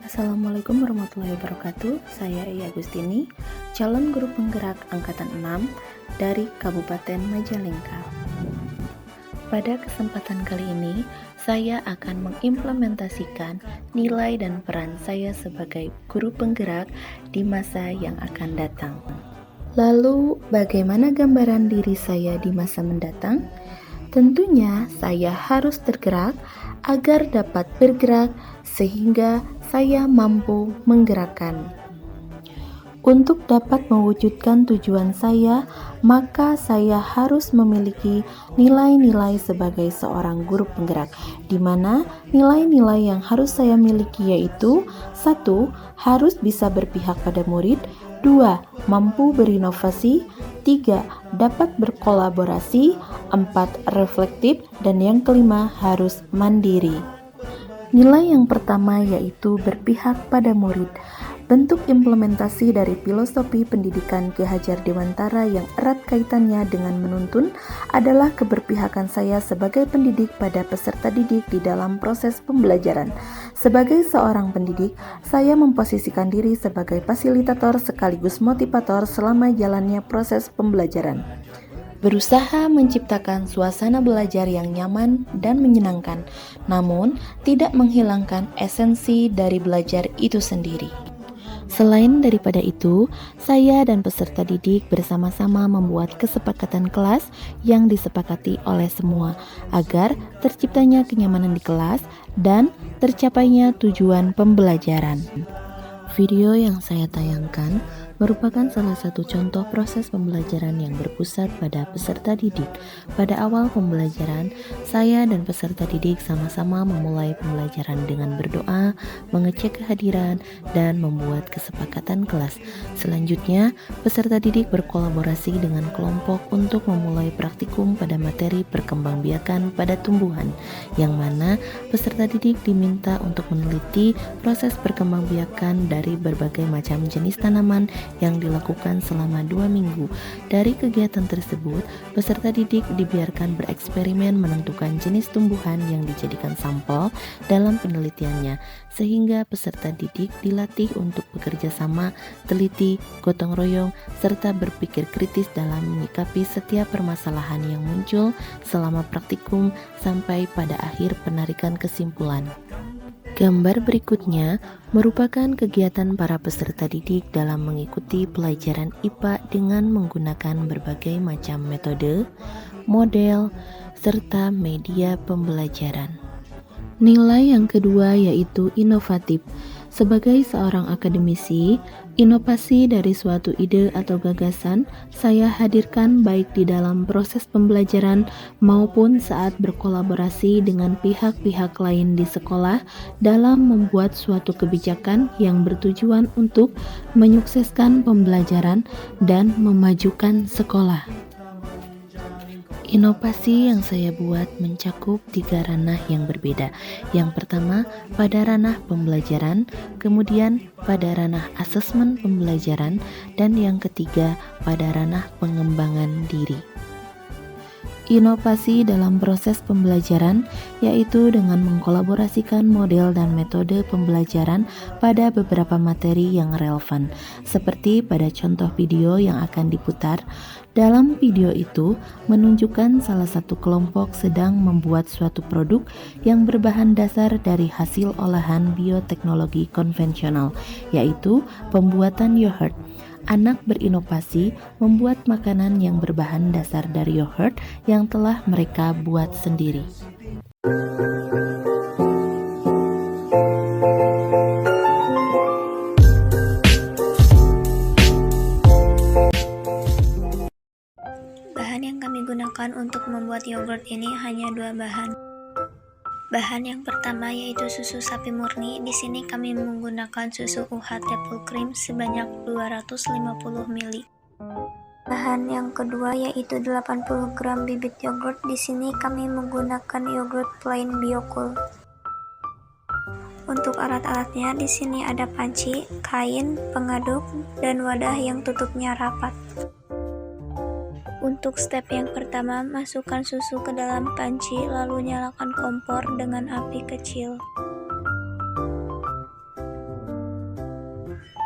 Assalamualaikum warahmatullahi wabarakatuh. Saya Iya Agustini, calon guru penggerak angkatan 6 dari Kabupaten Majalengka. Pada kesempatan kali ini, saya akan mengimplementasikan nilai dan peran saya sebagai guru penggerak di masa yang akan datang. Lalu, bagaimana gambaran diri saya di masa mendatang? Tentunya saya harus tergerak agar dapat bergerak sehingga saya mampu menggerakkan. Untuk dapat mewujudkan tujuan saya, maka saya harus memiliki nilai-nilai sebagai seorang guru penggerak, di mana nilai-nilai yang harus saya miliki yaitu 1. Harus bisa berpihak pada murid, 2. Mampu berinovasi, 3. Dapat berkolaborasi, 4. Reflektif, dan yang kelima harus mandiri. Nilai yang pertama yaitu berpihak pada murid. Bentuk implementasi dari filosofi pendidikan Ki Hajar Dewantara yang erat kaitannya dengan menuntun adalah keberpihakan saya sebagai pendidik pada peserta didik di dalam proses pembelajaran. Sebagai seorang pendidik, saya memposisikan diri sebagai fasilitator sekaligus motivator selama jalannya proses pembelajaran. Berusaha menciptakan suasana belajar yang nyaman dan menyenangkan, namun tidak menghilangkan esensi dari belajar itu sendiri. Selain daripada itu, saya dan peserta didik bersama-sama membuat kesepakatan kelas yang disepakati oleh semua agar terciptanya kenyamanan di kelas dan tercapainya tujuan pembelajaran. Video yang saya tayangkan merupakan salah satu contoh proses pembelajaran yang berpusat pada peserta didik. Pada awal pembelajaran, saya dan peserta didik sama-sama memulai pembelajaran dengan berdoa, mengecek kehadiran, dan membuat kesepakatan kelas. Selanjutnya, peserta didik berkolaborasi dengan kelompok untuk memulai praktikum pada materi perkembangbiakan pada tumbuhan, yang mana peserta didik diminta untuk meneliti proses perkembangbiakan dari berbagai macam jenis tanaman yang dilakukan selama 2 minggu. Dari kegiatan tersebut, peserta didik dibiarkan bereksperimen menentukan jenis tumbuhan yang dijadikan sampel dalam penelitiannya, sehingga peserta didik dilatih untuk bekerja sama, teliti, gotong royong, serta berpikir kritis dalam menyikapi setiap permasalahan yang muncul selama praktikum sampai pada akhir penarikan kesimpulan. Gambar berikutnya merupakan kegiatan para peserta didik dalam mengikuti pelajaran IPA dengan menggunakan berbagai macam metode, model, serta media pembelajaran. Nilai yang kedua yaitu inovatif. Sebagai seorang akademisi, inovasi dari suatu ide atau gagasan saya hadirkan baik di dalam proses pembelajaran maupun saat berkolaborasi dengan pihak-pihak lain di sekolah dalam membuat suatu kebijakan yang bertujuan untuk menyukseskan pembelajaran dan memajukan sekolah. Inovasi yang saya buat mencakup 3 ranah yang berbeda. Yang pertama, pada ranah pembelajaran, kemudian pada ranah asesmen pembelajaran, dan yang ketiga, pada ranah pengembangan diri. Inovasi dalam proses pembelajaran yaitu dengan mengkolaborasikan model dan metode pembelajaran pada beberapa materi yang relevan, seperti pada contoh video yang akan diputar. Dalam video itu menunjukkan salah satu kelompok sedang membuat suatu produk yang berbahan dasar dari hasil olahan bioteknologi konvensional, yaitu pembuatan yogurt. Anak berinovasi membuat makanan yang berbahan dasar dari yogurt yang telah mereka buat sendiri. Bahan yang kami gunakan untuk membuat yogurt ini hanya 2 bahan. Bahan yang pertama yaitu susu sapi murni. Di sini kami menggunakan susu UHT full cream sebanyak 250 ml. Bahan yang kedua yaitu 80 gram bibit yogurt. Di sini kami menggunakan yogurt plain Biocool. Untuk alat-alatnya di sini ada panci, kain, pengaduk, dan wadah yang tutupnya rapat. Untuk step yang pertama, masukkan susu ke dalam panci, lalu nyalakan kompor dengan api kecil.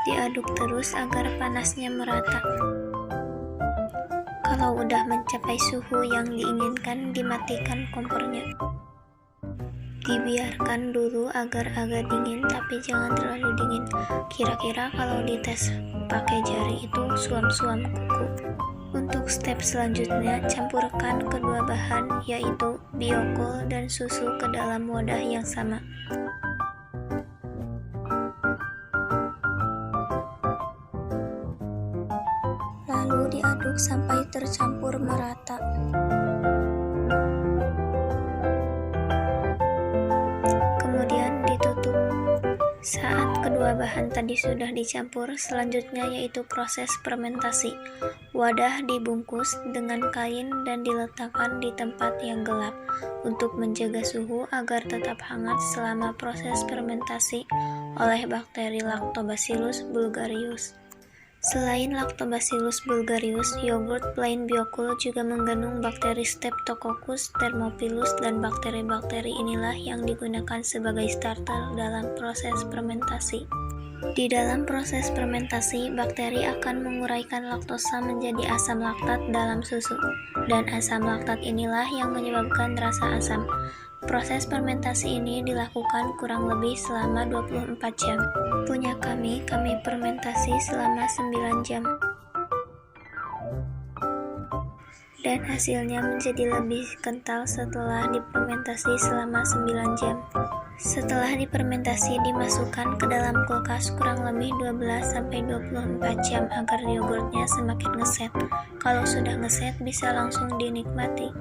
Diaduk terus agar panasnya merata. Kalau udah mencapai suhu yang diinginkan, dimatikan kompornya. Dibiarkan dulu agar agak dingin, tapi jangan terlalu dingin. Kira-kira kalau dites pakai jari itu suam-suam kuku. Untuk step selanjutnya, campurkan kedua bahan, yaitu biokol dan susu ke dalam wadah yang sama. Lalu diaduk sampai tercampur merata. Kemudian ditutup. Saat kedua bahan tadi sudah dicampur, selanjutnya yaitu proses fermentasi. Wadah dibungkus dengan kain dan diletakkan di tempat yang gelap untuk menjaga suhu agar tetap hangat selama proses fermentasi oleh bakteri Lactobacillus bulgarius. Selain Lactobacillus bulgarius, yogurt plain Biocool juga mengandung bakteri Streptococcus thermophilus, dan bakteri-bakteri inilah yang digunakan sebagai starter dalam proses fermentasi. Di dalam proses fermentasi, bakteri akan menguraikan laktosa menjadi asam laktat dalam susu, dan asam laktat inilah yang menyebabkan rasa asam. Proses fermentasi ini dilakukan kurang lebih selama 24 jam. Punya kami fermentasi selama 9 jam. Dan hasilnya menjadi lebih kental setelah difermentasi selama 9 jam. Setelah difermentasi, dimasukkan ke dalam kulkas kurang lebih 12-24 jam agar yogurtnya semakin ngeset. Kalau sudah ngeset, bisa langsung dinikmati.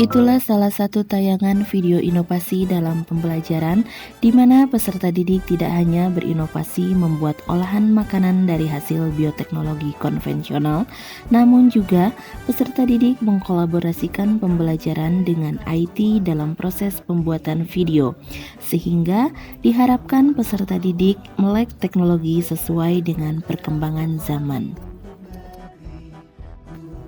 Itulah salah satu tayangan video inovasi dalam pembelajaran di mana peserta didik tidak hanya berinovasi membuat olahan makanan dari hasil bioteknologi konvensional, namun juga peserta didik mengkolaborasikan pembelajaran dengan IT dalam proses pembuatan video, sehingga diharapkan peserta didik melek teknologi sesuai dengan perkembangan zaman.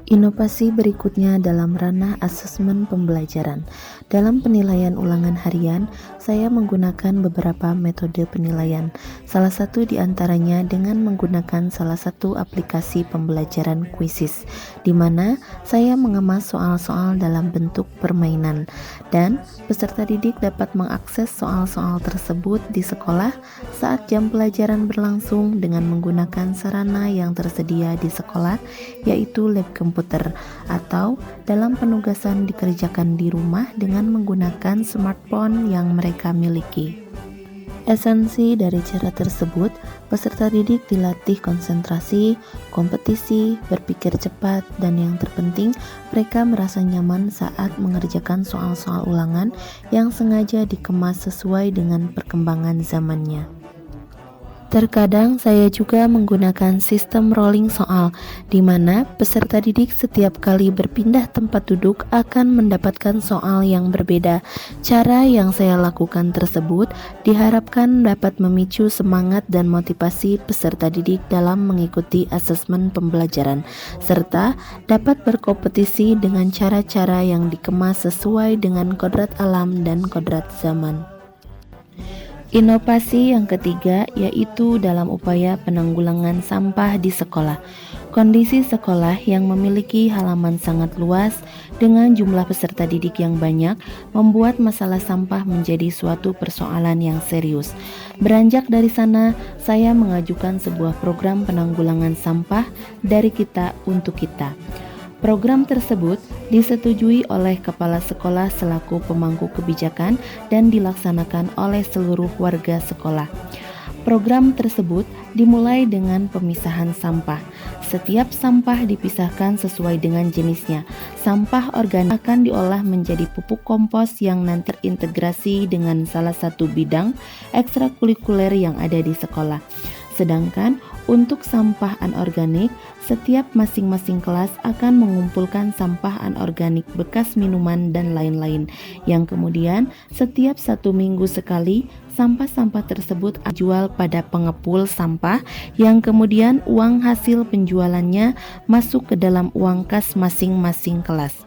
Inovasi berikutnya dalam ranah asesmen pembelajaran. Dalam penilaian ulangan harian, saya menggunakan beberapa metode penilaian. Salah satu di antaranya dengan menggunakan salah satu aplikasi pembelajaran Quizzes, di mana saya mengemas soal-soal dalam bentuk permainan, dan peserta didik dapat mengakses soal-soal tersebut di sekolah saat jam pelajaran berlangsung dengan menggunakan sarana yang tersedia di sekolah, yaitu lab komputer, atau dalam penugasan dikerjakan di rumah dengan menggunakan smartphone yang mereka miliki. Esensi dari cara tersebut, peserta didik dilatih konsentrasi, kompetisi, berpikir cepat, dan yang terpenting, mereka merasa nyaman saat mengerjakan soal-soal ulangan yang sengaja dikemas sesuai dengan perkembangan zamannya. Terkadang saya juga menggunakan sistem rolling soal, di mana peserta didik setiap kali berpindah tempat duduk akan mendapatkan soal yang berbeda. Cara yang saya lakukan tersebut diharapkan dapat memicu semangat dan motivasi peserta didik dalam mengikuti asesmen pembelajaran, serta dapat berkompetisi dengan cara-cara yang dikemas sesuai dengan kodrat alam dan kodrat zaman. Inovasi yang ketiga yaitu dalam upaya penanggulangan sampah di sekolah. Kondisi sekolah yang memiliki halaman sangat luas dengan jumlah peserta didik yang banyak membuat masalah sampah menjadi suatu persoalan yang serius. Beranjak dari sana, saya mengajukan sebuah program penanggulangan sampah dari kita untuk kita. Program tersebut disetujui oleh kepala sekolah selaku pemangku kebijakan dan dilaksanakan oleh seluruh warga sekolah. Program tersebut dimulai dengan pemisahan sampah. Setiap sampah dipisahkan sesuai dengan jenisnya. Sampah organik akan diolah menjadi pupuk kompos yang nanti terintegrasi dengan salah satu bidang ekstrakurikuler yang ada di sekolah. Sedangkan untuk sampah anorganik, setiap masing-masing kelas akan mengumpulkan sampah anorganik bekas minuman dan lain-lain, yang kemudian setiap 1 minggu sekali sampah-sampah tersebut dijual pada pengepul sampah, yang kemudian uang hasil penjualannya masuk ke dalam uang kas masing-masing kelas.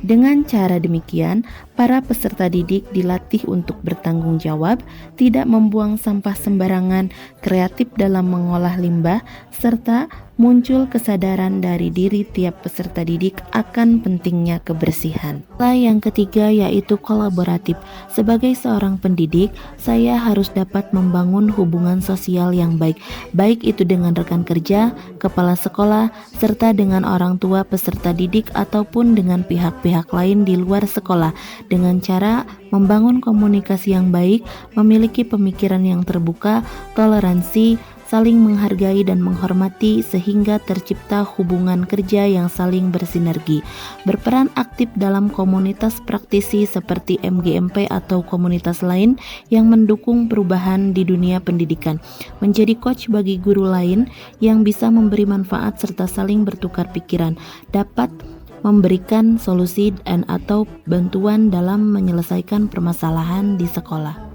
Dengan cara demikian, para peserta didik dilatih untuk bertanggung jawab, tidak membuang sampah sembarangan, kreatif dalam mengolah limbah, serta muncul kesadaran dari diri tiap peserta didik akan pentingnya kebersihan. Yang ketiga yaitu kolaboratif. Sebagai seorang pendidik, saya harus dapat membangun hubungan sosial yang baik, baik itu dengan rekan kerja, kepala sekolah, serta dengan orang tua peserta didik ataupun dengan pihak-pihak lain di luar sekolah, dengan cara membangun komunikasi yang baik, memiliki pemikiran yang terbuka, toleransi, saling menghargai dan menghormati sehingga tercipta hubungan kerja yang saling bersinergi. Berperan aktif dalam komunitas praktisi seperti MGMP atau komunitas lain yang mendukung perubahan di dunia pendidikan. Menjadi coach bagi guru lain yang bisa memberi manfaat serta saling bertukar pikiran, dapat memberikan solusi dan atau bantuan dalam menyelesaikan permasalahan di sekolah.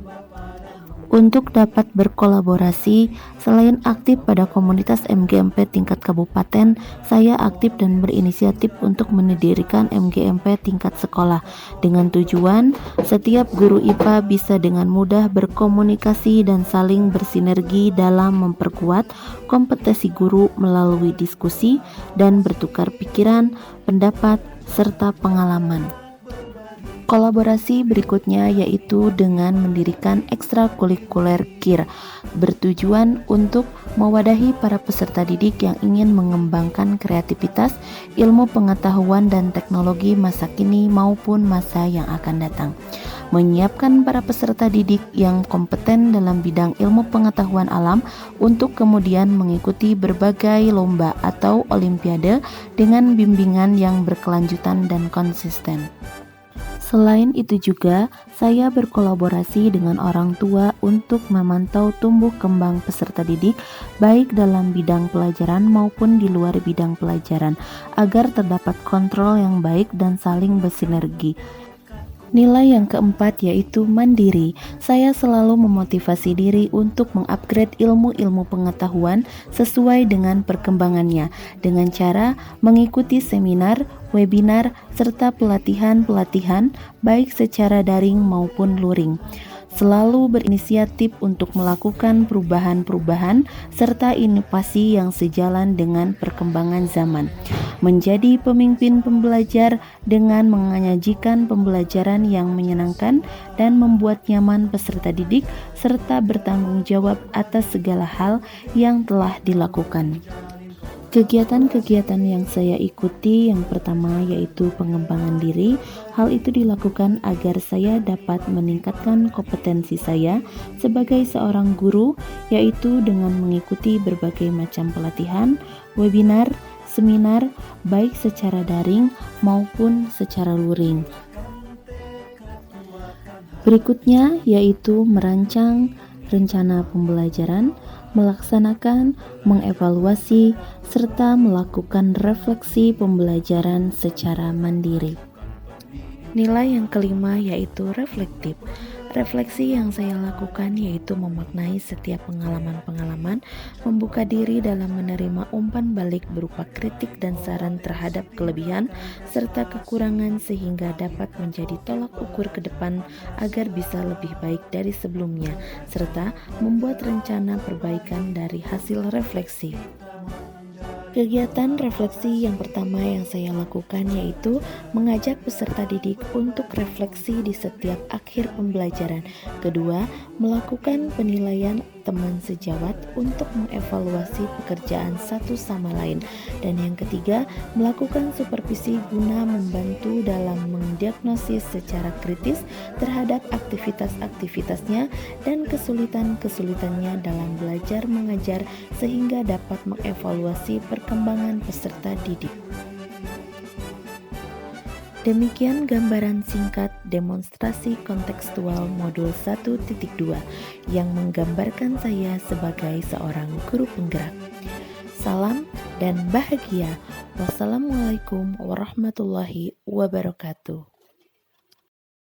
Untuk dapat berkolaborasi, selain aktif pada komunitas MGMP tingkat kabupaten, saya aktif dan berinisiatif untuk mendirikan MGMP tingkat sekolah dengan tujuan setiap guru IPA bisa dengan mudah berkomunikasi dan saling bersinergi dalam memperkuat kompetensi guru melalui diskusi dan bertukar pikiran, pendapat, serta pengalaman. Kolaborasi berikutnya yaitu dengan mendirikan ekstrakurikuler KIR, bertujuan untuk mewadahi para peserta didik yang ingin mengembangkan kreativitas, ilmu pengetahuan dan teknologi masa kini maupun masa yang akan datang. Menyiapkan para peserta didik yang kompeten dalam bidang ilmu pengetahuan alam untuk kemudian mengikuti berbagai lomba atau olimpiade dengan bimbingan yang berkelanjutan dan konsisten. Selain itu juga, saya berkolaborasi dengan orang tua untuk memantau tumbuh kembang peserta didik baik dalam bidang pelajaran maupun di luar bidang pelajaran agar terdapat kontrol yang baik dan saling bersinergi. Nilai yang keempat yaitu mandiri. Saya selalu memotivasi diri untuk mengupgrade ilmu-ilmu pengetahuan sesuai dengan perkembangannya dengan cara mengikuti seminar, webinar, serta pelatihan-pelatihan baik secara daring maupun luring. Selalu berinisiatif untuk melakukan perubahan-perubahan serta inovasi yang sejalan dengan perkembangan zaman. Menjadi pemimpin pembelajar dengan menyajikan pembelajaran yang menyenangkan dan membuat nyaman peserta didik serta bertanggung jawab atas segala hal yang telah dilakukan. Kegiatan-kegiatan yang saya ikuti yang pertama yaitu pengembangan diri. Hal itu dilakukan agar saya dapat meningkatkan kompetensi saya sebagai seorang guru, yaitu dengan mengikuti berbagai macam pelatihan, webinar, seminar, baik secara daring maupun secara luring. Berikutnya yaitu merancang rencana pembelajaran, melaksanakan, mengevaluasi, serta melakukan refleksi pembelajaran secara mandiri. Nilai yang kelima yaitu reflektif. Refleksi yang saya lakukan yaitu memaknai setiap pengalaman-pengalaman, membuka diri dalam menerima umpan balik berupa kritik dan saran terhadap kelebihan serta kekurangan sehingga dapat menjadi tolak ukur ke depan agar bisa lebih baik dari sebelumnya, serta membuat rencana perbaikan dari hasil refleksi. Kegiatan refleksi yang pertama yang saya lakukan yaitu mengajak peserta didik untuk refleksi di setiap akhir pembelajaran. Kedua, melakukan penilaian teman sejawat untuk mengevaluasi pekerjaan satu sama lain. Dan yang ketiga, melakukan supervisi guna membantu dalam mendiagnosis secara kritis terhadap aktivitas-aktivitasnya dan kesulitan-kesulitannya dalam belajar mengajar sehingga dapat mengevaluasi perkembangan peserta didik. Demikian gambaran singkat demonstrasi kontekstual modul 1.2 yang menggambarkan saya sebagai seorang guru penggerak. Salam dan bahagia. Wassalamualaikum warahmatullahi wabarakatuh.